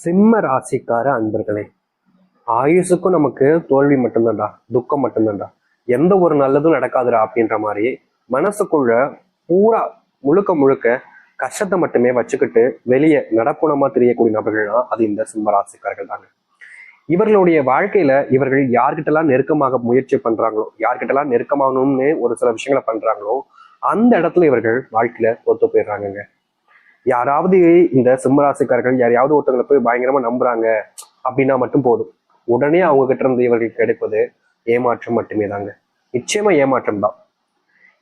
சிம்ம ராசிக்கார அன்பர்களே, ஆயுசுக்கும் நமக்கு தோல்வி மட்டும்தான்டா, துக்கம் மட்டும்தான்டா, எந்த ஒரு நல்லதும் நடக்காதுடா அப்படின்ற மாதிரி மனசுக்குள்ள பூரா முழுக்க முழுக்க கஷ்டத்தை மட்டுமே வச்சுக்கிட்டு வெளியே நடப்புணமா தெரியக்கூடிய நபர்கள்னா அது இந்த சிம்ம ராசிக்காரர்கள் தாங்க. இவர்களுடைய வாழ்க்கையில இவர்கள் யார்கிட்டலாம் நெருக்கமாக முயற்சி பண்றாங்களோ, யார்கிட்டலாம் நெருக்கமாகணும்னு ஒரு சில விஷயங்களை பண்றாங்களோ, அந்த இடத்துல இவர்கள் வாழ்க்கையில தோத்து போயிடுறாங்கங்க. யாராவது இந்த சிம்மராசிக்காரர்கள் யாரையாவது ஒருத்தவங்களை போய் பயங்கரமா நம்புறாங்க அப்படின்னா மட்டும் போதும், உடனே அவங்க கிட்ட இருந்து இவர்களுக்கு கிடைப்பது ஏமாற்றம் மட்டுமே தாங்க. நிச்சயமா ஏமாற்றம் தான்.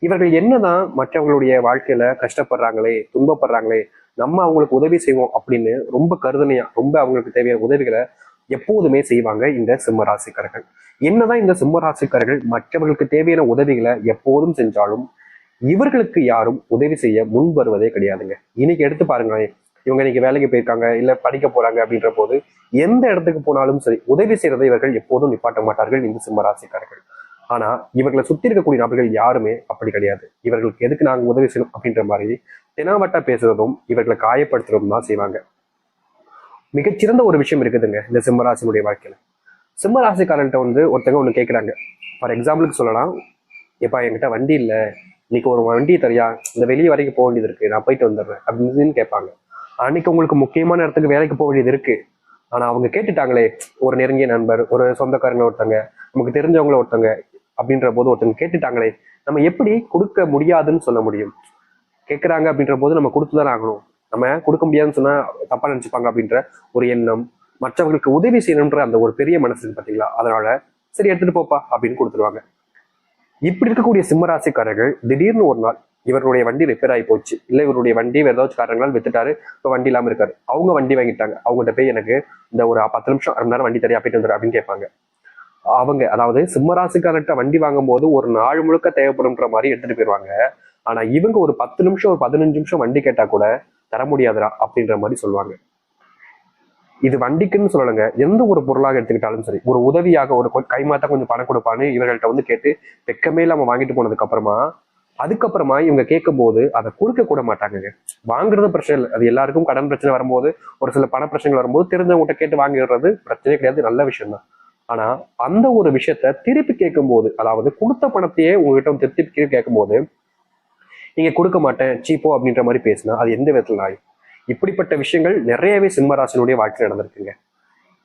இவர்கள் என்னதான் மற்றவங்களுடைய வாழ்க்கையில கஷ்டப்படுறாங்களே, துன்பப்படுறாங்களே, நம்ம அவங்களுக்கு உதவி செய்வோம் அப்படின்னு ரொம்ப கருதனையா, ரொம்ப அவங்களுக்கு தேவையான உதவிகளை எப்போதுமே செய்வாங்க இந்த சிம்ம ராசிக்காரர்கள். என்னதான் இந்த சிம்ம ராசிக்காரர்கள் மற்றவர்களுக்கு தேவையான உதவிகளை எப்போதும் செஞ்சாலும் இவர்களுக்கு யாரும் உதவி செய்ய முன் வருவதே கிடையாதுங்க. இன்னைக்கு எடுத்து பாருங்களேன், இவங்க இன்னைக்கு வேலைக்கு போயிருக்காங்க, இல்ல படிக்க போறாங்க அப்படின்ற போது எந்த இடத்துக்கு போனாலும் சரி உதவி செய்யறதை இவர்கள் எப்போதும் நிப்பாட்ட மாட்டார்கள் இந்த சிம்மராசிக்காரர்கள். ஆனா இவர்களை சுத்தி இருக்கக்கூடிய நபர்கள் யாருமே அப்படி கிடையாது. இவர்களுக்கு எதுக்கு நாங்க உதவி செய்யணும் அப்படின்ற மாதிரி தெனாவட்டா பேசுறதும் இவர்களை காயப்படுத்துறதும் தான் செய்வாங்க. மிகச்சிறந்த ஒரு விஷயம் இருக்குதுங்க இந்த சிம்மராசினுடைய வாழ்க்கையில. சிம்மராசிக்காரன்ட்ட ஒருத்தங்க ஒண்ணு கேட்கிறாங்க. ஃபார் எக்ஸாம்பிளுக்கு சொல்லலாம், எப்பா என்கிட்ட வண்டி இல்லை, இன்னைக்கு ஒரு வண்டி தரியா, இந்த வெளியே வரைக்கும் போக வேண்டியது இருக்கு, நான் போயிட்டு வந்துடுறேன் அப்படின்னு கேட்பாங்க. அன்னைக்கு உங்களுக்கு முக்கியமான இடத்துக்கு வேலைக்கு போக வேண்டியது இருக்கு, ஆனா அவங்க கேட்டுட்டாங்களே, ஒரு நெருங்கிய நண்பர், ஒரு சொந்தக்காரங்க ஒருத்தங்க, நமக்கு தெரிஞ்சவங்கள ஒருத்தங்க அப்படின்ற போது ஒருத்தங்க கேட்டுட்டாங்களே, நம்ம எப்படி கொடுக்க முடியாதுன்னு சொல்ல முடியும்? கேட்குறாங்க அப்படின்ற போது நம்ம கொடுத்துதானே ஆகணும். நம்ம கொடுக்க முடியாதுன்னு சொன்னா தப்பா நினைச்சுப்பாங்க அப்படின்ற ஒரு எண்ணம், மற்றவர்களுக்கு உதவி செய்யணுன்ற அந்த ஒரு பெரிய மனசு பார்த்தீங்களா, அதனால சரி எடுத்துட்டு போப்பா அப்படின்னு கொடுத்துருவாங்க. இப்படி இருக்கக்கூடிய சிம்மராசிக்காரர்கள் திடீர்னு ஒரு நாள் இவருடைய வண்டி ரிப்பேர் ஆகி போச்சு, இல்லை இவருடைய வண்டி வேற ஏதாச்சும் காரணங்களால் வித்துட்டாரு, இப்போ வண்டி இல்லாமல் இருக்காரு. அவங்க வண்டி வாங்கிட்டாங்க. அவங்ககிட்ட போய் எனக்கு இந்த ஒரு 10 நிமிஷம் 1/2 மணி நேரம் வண்டி தரையா போயிட்டு வந்துரு அப்படின்னு கேட்பாங்க. அவங்க அதாவது சிம்மராசிக்காரர்கிட்ட வண்டி வாங்கும் போது ஒரு நாள் முழுக்க தேவைப்படும்ன்ற மாதிரி எடுத்துட்டு போயிடுவாங்க. ஆனா இவங்க ஒரு 10 நிமிஷம் ஒரு 15 நிமிஷம் வண்டி கேட்டா கூட தர முடியாதுடா அப்படின்ற மாதிரி சொல்லுவாங்க. இது வண்டிக்குன்னு சொல்லலைங்க, எந்த ஒரு பொருளாக எடுத்துக்கிட்டாலும் சரி, ஒரு உதவியாக ஒரு கைமாத்தா கொஞ்சம் பணம் கொடுப்பான்னு இவர்கள்ட்ட கேட்டு வெக்கமே இல்லாம வாங்கிட்டு போனதுக்கு அதுக்கப்புறமா இவங்க கேட்கும் போது அதை கொடுக்க கூட மாட்டாங்க. வாங்குறது பிரச்சனை இல்லை, அது எல்லாருக்கும் கடன் பிரச்சனை வரும்போது, ஒரு சில பண பிரச்சனைகள் வரும்போது தெரிஞ்சவங்ககிட்ட கேட்டு வாங்கிடுறது பிரச்சனையே கிடையாது, நல்ல விஷயம் தான். ஆனா அந்த ஒரு விஷயத்த திருப்பி கேட்கும் போது, அதாவது கொடுத்த பணத்தையே உங்ககிட்ட திருப்பி கேட்கும் போது நீங்க கொடுக்க மாட்டேன் சீப்போ அப்படின்ற மாதிரி பேசினா அது எந்த விதத்துல நாய்? இப்படிப்பட்ட விஷயங்கள் நிறையவே சிம்மராசினுடைய வாழ்க்கையில் நடந்திருக்குங்க.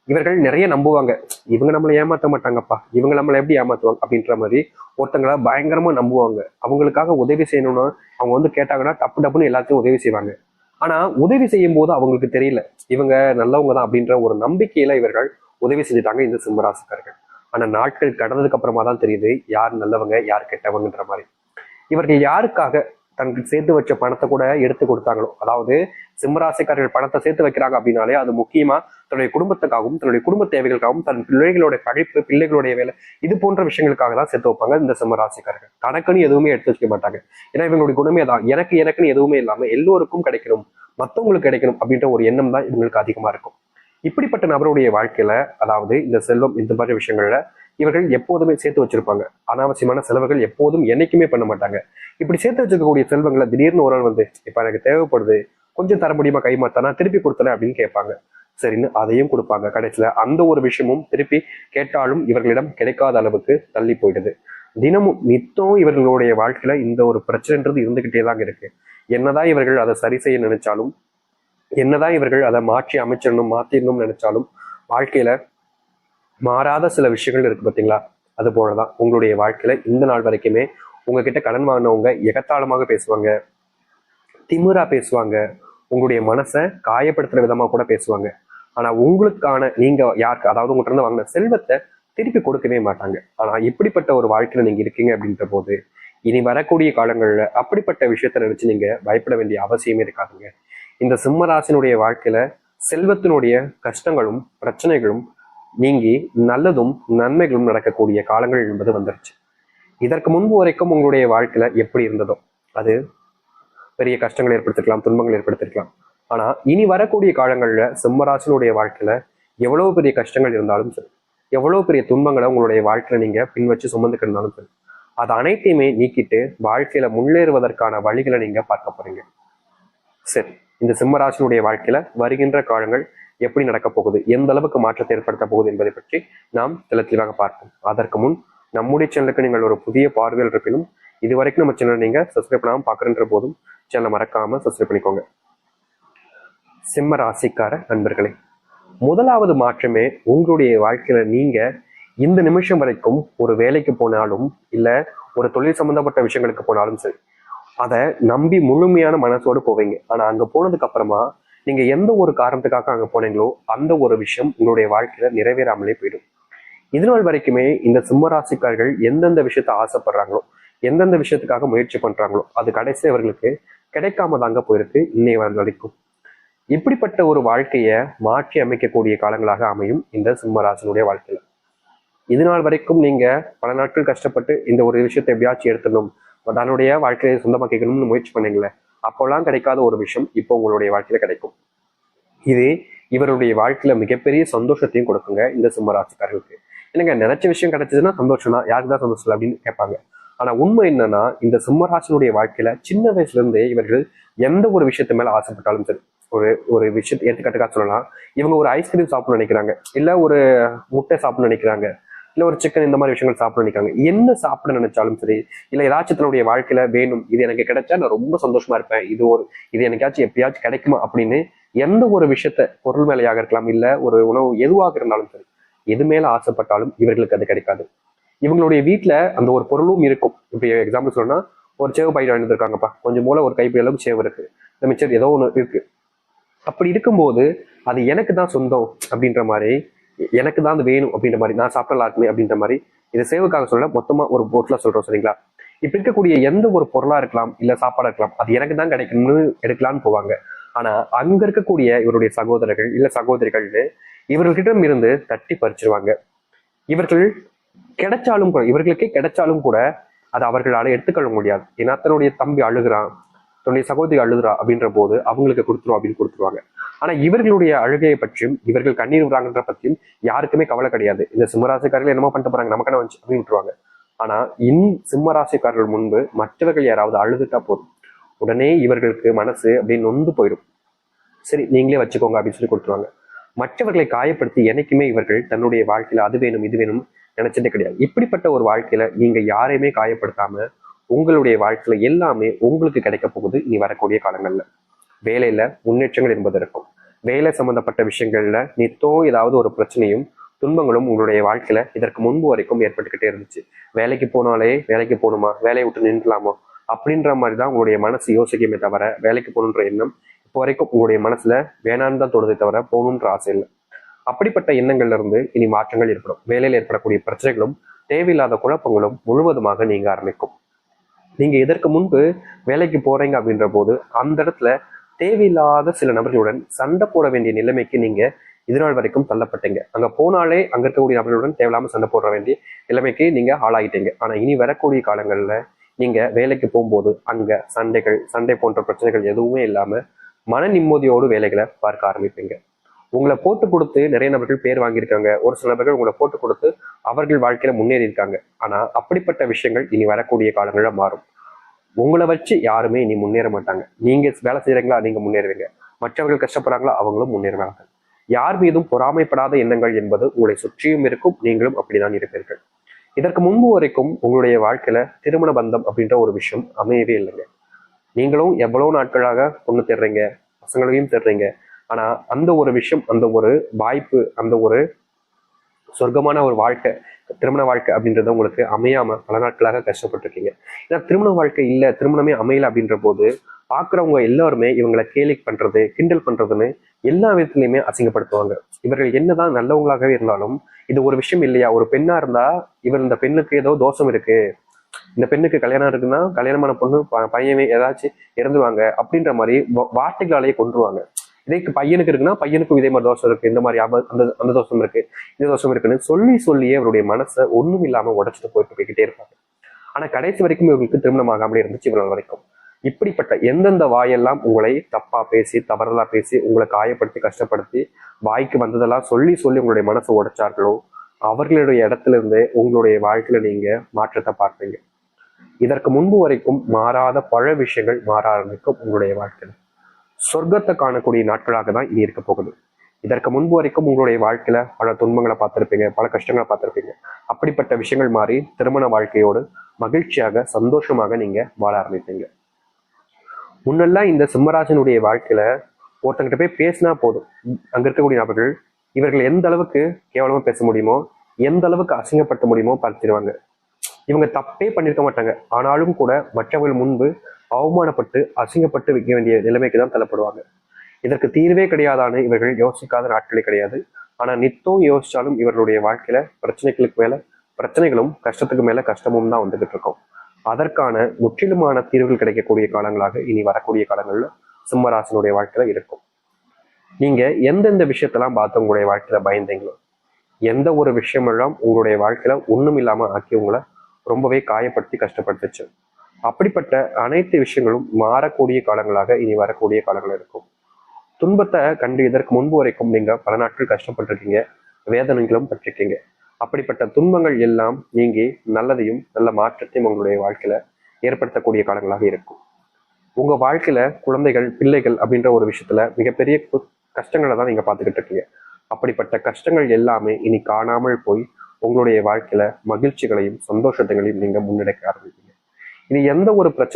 இவர்கள் நிறைய நம்புவாங்க, இவங்க நம்மளை ஏமாற்ற மாட்டாங்கப்பா, இவங்க நம்மளை எப்படி ஏமாத்துவாங்க அப்படின்ற மாதிரி ஒருத்தங்கள பயங்கரமா நம்புவாங்க. அவங்களுக்காக உதவி செய்யணும்னா அவங்க கேட்டாங்கன்னா டப்பு டப்புன்னு எல்லாத்தையும் உதவி செய்வாங்க. ஆனா உதவி செய்யும் போது அவங்களுக்கு தெரியல இவங்க நல்லவங்க தான் அப்படின்ற ஒரு நம்பிக்கையில இவர்கள் உதவி செஞ்சுட்டாங்க இந்த சிம்மராசிக்காரர்கள். ஆனா நாட்கள் கடந்ததுக்கு அப்புறமா தான் தெரியுது யார் நல்லவங்க யார் கெட்டவங்கன்ற மாதிரி. இவர்கள் யாருக்காக தனக்கு சேர்த்து வச்ச பணத்தை கூட எடுத்து கொடுத்தாங்களோ, அதாவது சிம்மராசிக்காரர்கள் பணத்தை சேர்த்து வைக்கிறாங்க அப்படின்னாலே அது முக்கியமா தன்னுடைய குடும்பத்துக்காகவும் தன்னுடைய குடும்ப தேவைகளுக்காகவும் தன் பிள்ளைகளோட படிப்பு பிள்ளைகளுடைய வேலை இது போன்ற விஷயங்களுக்காக தான் சேர்த்து வைப்பாங்க இந்த சிம்மராசிக்காரர்கள். கணக்குன்னு எதுவுமே எடுத்து வச்சுக்க மாட்டாங்க. ஏன்னா இவங்களுடைய குணமே தான், எனக்குன்னு எதுவுமே இல்லாம எல்லோருக்கும் கிடைக்கணும், மற்றவங்களுக்கு கிடைக்கணும் அப்படின்ற ஒரு எண்ணம் தான் இவங்களுக்கு அதிகமா இருக்கும். இப்படிப்பட்ட நபருடைய வாழ்க்கையில, அதாவது இந்த செல்வம் இந்த மாதிரி விஷயங்கள்ல இவர்கள் எப்போதுமே சேர்த்து வச்சிருப்பாங்க. அனாவசியமான செலவுகள் எப்போதும் என்னைக்குமே பண்ண மாட்டாங்க. இப்படி சேர்த்து வச்சிருக்கக்கூடிய செல்வங்களை திடீர்னு ஒரு நாள் இப்ப எனக்கு தேவைப்படுது, கொஞ்சம் தர முடியுமா கைமாத்தானா, திருப்பி கொடுத்தன அப்படின்னு கேட்பாங்க. சரின்னு அதையும் கொடுப்பாங்க. கடைசியில அந்த ஒரு விஷயமும் திருப்பி கேட்டாலும் இவர்களிடம் கிடைக்காத அளவுக்கு தள்ளி போயிடுது. தினமும் நித்தம் இவர்களுடைய வாழ்க்கையில இந்த ஒரு பிரச்சனைன்றது இருந்துகிட்டே தாங்க இருக்கு. என்னதான் இவர்கள் அதை சரி செய்ய நினைச்சாலும், என்னதான் இவர்கள் அதை மாற்றி அமைச்சிடணும் மாத்திடணும்னு நினைச்சாலும், வாழ்க்கையில மாறாத சில விஷயங்கள் இருக்கு பார்த்தீங்களா. அது போலதான் உங்களுடைய வாழ்க்கையில இந்த நாள் வரைக்குமே உங்ககிட்ட கடன் வாங்கினவங்க எகத்தாளமாக பேசுவாங்க, திமிரா பேசுவாங்க, உங்களுடைய மனசை காயப்படுத்துற விதமா கூட பேசுவாங்க. ஆனா உங்களுக்கான நீங்க யாருக்கு, அதாவது உங்கள்கிட்ட இருந்து வாங்கின செல்வத்தை திருப்பி கொடுக்கவே மாட்டாங்க. ஆனா இப்படிப்பட்ட ஒரு வாழ்க்கையில நீங்க இருக்கீங்க அப்படின்ற போது இனி வரக்கூடிய காலங்கள்ல அப்படிப்பட்ட விஷயத்த நினைச்சு நீங்க பயப்பட வேண்டிய அவசியமே இருக்காதுங்க. இந்த சிம்மராசினுடைய வாழ்க்கையில செல்வத்தினுடைய கஷ்டங்களும் பிரச்சனைகளும் நீங்கி நல்லதும் நன்மைகளும் நடக்கக்கூடிய காலங்கள் என்பது வந்துருச்சு. இதற்கு முன்பு வரைக்கும் உங்களுடைய வாழ்க்கையில எப்படி இருந்ததோ அது பெரிய கஷ்டங்கள் ஏற்படுத்திருக்கலாம், துன்பங்கள் ஏற்படுத்திருக்கலாம். ஆனா இனி வரக்கூடிய காலங்கள்ல சிம்மராசினுடைய வாழ்க்கையில எவ்வளவு பெரிய கஷ்டங்கள் இருந்தாலும் சரி, எவ்வளவு பெரிய துன்பங்களை உங்களுடைய வாழ்க்கையில நீங்க பின் வச்சு சுமந்துக்கு இருந்தாலும் சரி, அது அனைத்தையுமே நீக்கிட்டு வாழ்க்கையில முன்னேறுவதற்கான வழிகளை நீங்க பார்க்க போறீங்க. சரி, இந்த சிம்மராசினுடைய வாழ்க்கையில வருகின்ற காலங்கள் எப்படி நடக்க போகுது, எந்த அளவுக்கு மாற்றத்தை ஏற்படுத்த போகுது என்பதை பற்றி நாம் தெளிவாக பார்ப்போம். அதற்கு முன் நம்முடைய சேனலுக்கு நீங்கள் ஒரு புதிய பார்வையில் இருப்பினும் இதுவரைக்கும் நம்ம சேனல் நீங்க சப்ஸ்கிரைப் பண்ணாமல் பார்க்குறன்ற போதும் சேனலை மறக்காம சப்ஸ்கிரைப் பண்ணிக்கோங்க. சிம்ம ராசிக்கார நண்பர்களே, முதலாவது மாற்றமே உங்களுடைய வாழ்க்கையில நீங்க இந்த நிமிஷம் வரைக்கும் ஒரு வேலைக்கு போனாலும் இல்ல ஒரு தொழில் சம்பந்தப்பட்ட விஷயங்களுக்கு போனாலும் சரி, அதை நம்பி முழுமையான மனசோடு போவீங்க. ஆனா அங்க போனதுக்கு அப்புறமா நீங்க எந்த ஒரு காரணத்துக்காக அங்க போனீங்களோ அந்த ஒரு விஷயம் உங்களுடைய வாழ்க்கையில நிறைவேறாமலே போயிடும். இதுநாள் வரைக்குமே இந்த சிம்மராசிக்காரர்கள் எந்தெந்த விஷயத்த ஆசைப்படுறாங்களோ, எந்தெந்த விஷயத்துக்காக முயற்சி பண்றாங்களோ அது கடைசி அவர்களுக்கு கிடைக்காம தாங்க போயிருக்கு இன்னைய வரைக்கும். இப்படிப்பட்ட ஒரு வாழ்க்கையை மாற்றி அமைக்கக்கூடிய காலங்களாக அமையும் இந்த சிம்மராசினுடைய வாழ்க்கையில. இது நாள் வரைக்கும் நீங்க பல நாட்கள் கஷ்டப்பட்டு இந்த ஒரு விஷயத்தை எப்படியாச்சும் எடுத்துடணும், தன்னுடைய வாழ்க்கையை சொந்தமாக்கணும்னு முயற்சி பண்ணீங்களே, அப்போல்லாம் கிடைக்காத ஒரு விஷயம் இப்போ உங்களுடைய வாழ்க்கையில கிடைக்கும். இது இவருடைய வாழ்க்கையில மிகப்பெரிய சந்தோஷத்தையும் கொடுக்குங்க இந்த சிம்மராசிக்காரர்களுக்கு. எனக்கு நினைச்ச விஷயம் கிடைச்சதுன்னா சந்தோஷம் தான், யாருக்கு தான் சந்தோஷம் அப்படின்னு கேட்பாங்க. ஆனா உண்மை என்னன்னா, இந்த சிம்மராசினுடைய வாழ்க்கையில சின்ன வயசுல இருந்தே இவர்கள் எந்த ஒரு விஷயத்து மேல ஆசைப்பட்டாலும் சரி, ஒரு ஒரு விஷயத்தை எடுத்துக்காட்டுக்காக சொல்லலாம், இவங்க ஒரு ஐஸ்கிரீம் சாப்பிடணும்னு நினைக்கிறாங்க, இல்ல ஒரு முட்டை சாப்பிடணும்னு நினைக்கிறாங்க, இல்ல ஒரு சிக்கன், இந்த மாதிரி விஷயங்கள் சாப்பிட நினைக்கிறாங்க. என்ன சாப்பிட நினைச்சாலும் சரி, இல்ல ஏதாச்சும் தன்னுடைய வாழ்க்கையில வேணும், இது எனக்கு கிடைச்சா நான் ரொம்ப சந்தோஷமா இருப்பேன், இது எனக்காச்சும் எப்பயாச்சும் கிடைக்குமா அப்படின்னு எந்த ஒரு விஷயத்த, பொருள் மேலையாக இருக்கலாம், இல்ல ஒரு உணவு எதுவாக இருந்தாலும் சரி, எது மேல ஆசைப்பட்டாலும் இவர்களுக்கு அது கிடைக்காது. இவங்களுடைய வீட்டுல அந்த ஒரு பொருளும் இருக்கும். இப்ப எக்ஸாம்பிள் சொல்லணும்னா, ஒரு சேவை பாக்கெட் வாங்கிட்டு இருக்காங்கப்பா, கொஞ்சம் மூலம் ஒரு கைப்பிடி அளவுக்கு சேவை இருக்கு, இந்த மிச்சர் ஏதோ ஒண்ணு இருக்கு. அப்படி இருக்கும்போது அது எனக்கு தான் சொந்தம் அப்படின்ற மாதிரி, எனக்கு தான் அது வேணும் அப்படின்ற மாதிரி, நான் சாப்பிடலாம் இருக்குமே அப்படின்ற மாதிரி, இதை சேவைக்காக சொல்ல மொத்தமா ஒரு பொருளா சொல்றோம் சரிங்களா. இப்ப இருக்கக்கூடிய எந்த ஒரு பொருளா இருக்கலாம், இல்ல சாப்பாடா இருக்கலாம், அது எனக்கு தான் கிடைக்கணும்னு எடுக்கலான்னு போவாங்க. ஆனா அங்க இருக்கக்கூடிய இவருடைய சகோதரர்கள் இல்ல சகோதரிகள்னு இவர்களிடம் இருந்து தட்டி பறிச்சிருவாங்க. இவர்கள் கிடைச்சாலும் கூட, இவர்களுக்கே கிடைச்சாலும் கூட அதை அவர்களால எடுத்துக்கொள்ள முடியாது. ஏன்னா தன்னுடைய தம்பி அழுகிறான், தன்னுடைய சகோதரி அழுகுறா அப்படின்ற போது அவங்களுக்கு கொடுத்துரும் அப்படின்னு கொடுத்துருவாங்க. ஆனா இவர்களுடைய அழுகையை பற்றியும் இவர்கள் கண்ணீர் விடுறாங்கன்ற பற்றியும் யாருக்குமே கவலை கிடையாது. இந்த சிம்மராசிக்காரர்கள் என்னமோ பண்ணிட்டு போறாங்க, நமக்கான வந்துச்சு அப்படின்னு விட்டுருவாங்க. ஆனா சிம்மராசிக்காரர்கள் முன்பு மற்றவர்கள் யாராவது அழுதுட்டா போதும், உடனே இவர்களுக்கு மனசு அப்படின்னு நொந்து போயிடும். சரி நீங்களே வச்சுக்கோங்க அப்படின்னு சொல்லி கொடுத்துருவாங்க. மற்றவர்களை காயப்படுத்தி என்னைக்குமே இவர்கள் தன்னுடைய வாழ்க்கையில அது வேணும் இது வேணும் நினைச்சதே கிடையாது. இப்படிப்பட்ட ஒரு வாழ்க்கையில நீங்க யாரையுமே காயப்படுத்தாம உங்களுடைய வாழ்க்கையில எல்லாமே உங்களுக்கு கிடைக்க போகுது இனி வரக்கூடிய காலங்கள்ல. வேலையில முன்னேற்றங்கள் என்பது இருக்கும். வேலை சம்பந்தப்பட்ட விஷயங்கள்ல நித்தம் ஏதாவது ஒரு பிரச்சனையும் துன்பங்களும் உங்களுடைய வாழ்க்கையில இதற்கு முன்பு வரைக்கும் ஏற்பட்டுக்கிட்டே இருந்துச்சு. வேலைக்கு போனாலே வேலைக்கு போகணுமா, வேலையை விட்டு நின்றுலாமா அப்படின்ற மாதிரி தான் உங்களுடைய மனசு யோசிக்குமே தவிர, வேலைக்கு போகணுன்ற எண்ணம் இப்போ வரைக்கும் உங்களுடைய மனசுல வேணான்னு தான் தோணுதே தவிர போகணுன்ற ஆசை இல்லை. அப்படிப்பட்ட எண்ணங்கள்ல இருந்து இனி மாற்றங்கள் ஏற்படும். வேலையில் ஏற்படக்கூடிய பிரச்சனைகளும் தேவையில்லாத குழப்பங்களும் முழுவதுமாக நீங்க ஆரம்பிக்கும். நீங்க இதற்கு முன்பு வேலைக்கு போறீங்க அப்படின்ற போது அந்த இடத்துல தேவையில்லாத சில நபர்களுடன் சண்டை போட வேண்டிய நிலைமைக்கு நீங்க இதனால் வரைக்கும் தள்ளப்பட்டீங்க. அங்க போனாலே அங்க இருக்கக்கூடிய நபர்களுடன் தேவையில்லாம சண்டை போட வேண்டிய நிலைமைக்கு நீங்க ஆளாகிட்டீங்க. ஆனா இனி வரக்கூடிய காலங்கள்ல நீங்க வேலைக்கு போகும்போது அங்க சண்டை போன்ற பிரச்சனைகள் எதுவுமே இல்லாம மன நிம்மதியோடு வேலைகளை பார்க்க ஆரம்பிப்பீங்க. உங்களை போட்டு கொடுத்து நிறைய நபர்கள் பேர் வாங்கியிருக்காங்க, ஒரு சில நபர்கள் உங்களை போட்டு கொடுத்து அவர்கள் வாழ்க்கையில முன்னேறி இருக்காங்க. ஆனா அப்படிப்பட்ட விஷயங்கள் இனி வரக்கூடிய காலங்களில் மாறும். உங்களை வச்சு யாருமே இனி முன்னேற மாட்டாங்க. நீங்க வேலை செய்யறீங்களா, நீங்க முன்னேறுவீங்க. மற்றவர்கள் கஷ்டப்படுறாங்களா, அவங்களும் முன்னேறுவாங்க. யார் மீதும் பொறாமைப்படாத எண்ணங்கள் என்பது உங்களை சுற்றியும் இருக்கும், நீங்களும் அப்படிதான் இருப்பீர்கள். இதற்கு முன்பு வரைக்கும் உங்களுடைய வாழ்க்கையில திருமண பந்தம் அப்படின்ற ஒரு விஷயம் அமையவே இல்லைங்க. நீங்களும் எவ்வளவு நாட்களாக பொண்ணு தேடுறீங்க, பசங்களையும் தேடுறீங்க. ஆனா அந்த ஒரு விஷயம், அந்த ஒரு வாய்ப்பு, அந்த ஒரு சொர்க்கமான ஒரு வாழ்க்கை, திருமண வாழ்க்கை அப்படின்றத உங்களுக்கு அமையாம பல நாட்களாக கஷ்டப்பட்டிருக்கீங்க. ஏன்னா திருமண வாழ்க்கை இல்லை, திருமணமே அமையல அப்படின்ற போது பாக்குறவங்க எல்லாருமே இவங்களை கேலி பண்றது, கிண்டல் பண்றதுன்னு எல்லா விதத்துலையுமே அசிங்கப்படுத்துவாங்க. இவர்கள் என்னதான் நல்லவங்களாகவே இருந்தாலும் இது ஒரு விஷயம் இல்லையா, ஒரு பெண்ணா இருந்தா இவர் இந்த பெண்ணுக்கு ஏதோ தோஷம் இருக்கு, இந்த பெண்ணுக்கு கல்யாணம் இருக்குன்னா கல்யாணமான பொண்ணு பையன் ஏதாச்சும் இறந்துவாங்க அப்படின்ற மாதிரி வார்த்தைகளாலேயே கொண்டுருவாங்க. இதே பையனுக்கு இருக்குன்னா பையனுக்கும் இதே மாதிரி தோஷம் இருக்கு, இந்த மாதிரி அந்த அந்த தோஷம் இருக்கு, இந்த தோஷம் இருக்குன்னு சொல்லியே அவருடைய மனசை ஒண்ணும் இல்லாம உடைச்சிட்டு போய்கிட்டே இருப்பாங்க. ஆனா கடைசி வரைக்கும் இவங்களுக்கு திருமணம் ஆகாமலே இருந்துச்சு இவ்வளவு வரைக்கும். இப்படிப்பட்ட எந்தெந்த வாயெல்லாம் உங்களை தப்பா பேசி தவறலா பேசி உங்களை காயப்படுத்தி கஷ்டப்படுத்தி வாய்க்கு வந்ததெல்லாம் சொல்லி உங்களுடைய மனசை உடைச்சார்களோ அவர்களுடைய இடத்துல இருந்து உங்களுடைய வாழ்க்கையில நீங்க மாற்றத்தை பார்ப்பீங்க. இதற்கு முன்பு வரைக்கும் மாறாத பல விஷயங்கள் மாற ஆரம்பிக்கும் உங்களுடைய வாழ்க்கையில. சொர்க்கத்தை காணக்கூடிய நாட்களாக தான் இனி இருக்க போகுது. இதற்கு முன்பு வரைக்கும் உங்களுடைய வாழ்க்கையில பல துன்பங்களை பார்த்திருப்பீங்க, பல கஷ்டங்களை பார்த்திருப்பீங்க. அப்படிப்பட்ட விஷயங்கள் மாறி திருமண வாழ்க்கையோடு மகிழ்ச்சியாக சந்தோஷமாக நீங்க வாழ ஆரம்பிப்பீங்க. முன்னெல்லாம் இந்த சிம்மராசனுடைய வாழ்க்கையில ஒருத்தங்கிட்ட போய் பேசினா போதும், அங்க இருக்கக்கூடிய நபர்கள் இவர்கள் எந்த அளவுக்கு கேவலமா பேச முடியுமோ, எந்த அளவுக்கு அசிங்கப்படுத்த முடியுமோ பார்த்துருவாங்க. இவங்க தப்பே பண்ணிருக்க மாட்டாங்க, ஆனாலும் கூட மற்றவர்கள் முன்பு அவமானப்பட்டு அசிங்கப்பட்டு வைக்க வேண்டிய நிலைமைக்கு தான் தள்ளப்படுவாங்க. இதற்கு தீர்வே கிடையாதான்னு இவர்கள் யோசிக்காத நாட்களே கிடையாது. ஆனா நித்தம் யோசிச்சாலும் இவர்களுடைய வாழ்க்கையில பிரச்சனைகளுக்கு மேல பிரச்சனைகளும் கஷ்டத்துக்கு மேல கஷ்டமும் தான் வந்துகிட்டு இருக்கும். அதற்கான முற்றிலுமான தீர்வுகள் கிடைக்கக்கூடிய காலங்களாக இனி வரக்கூடிய காலங்கள்ல சிம்மராசனுடைய வாழ்க்கையில இருக்கும். நீங்க எந்தெந்த விஷயத்தெல்லாம் பார்த்து உங்களுடைய வாழ்க்கையில பயந்தீங்களோ, எந்த ஒரு விஷயமெல்லாம் உங்களுடைய வாழ்க்கையில ஒண்ணும் இல்லாம ஆக்கி உங்களை ரொம்பவே காயப்படுத்தி கஷ்டப்படுத்துச்சு, அப்படிப்பட்ட அனைத்து விஷயங்களும் மாறக்கூடிய காலங்களாக இனி வரக்கூடிய காலங்கள் இருக்கும். துன்பத்தை கண்டு இதற்கு முன்பு வரைக்கும் நீங்க பல நாட்கள் கஷ்டப்பட்டிருக்கீங்க, வேதனைகளும் பட்டிருக்கீங்க. அப்படிப்பட்ட துன்பங்கள் எல்லாம் நீங்கி நல்லதையும் நல்ல மாற்றத்தையும் உங்களுடைய வாழ்க்கையில ஏற்படுத்தக்கூடிய காலங்களாக இருக்கும். உங்க வாழ்க்கையில குழந்தைகள் பிள்ளைகள் அப்படின்ற ஒரு விஷயத்துல மிகப்பெரிய கஷ்டங்களை தான் நீங்க பார்த்துக்கிட்டு இருக்கீங்க. அப்படிப்பட்ட கஷ்டங்கள் எல்லாமே இனி காணாமல் போய் உங்களுடைய வாழ்க்கையில மகிழ்ச்சிகளையும் சந்தோஷத்தைகளையும் நீங்க முன்னெடுக்க ஆரம்பிப்பீங்க. இனி எந்த ஒரு பிரச்சனை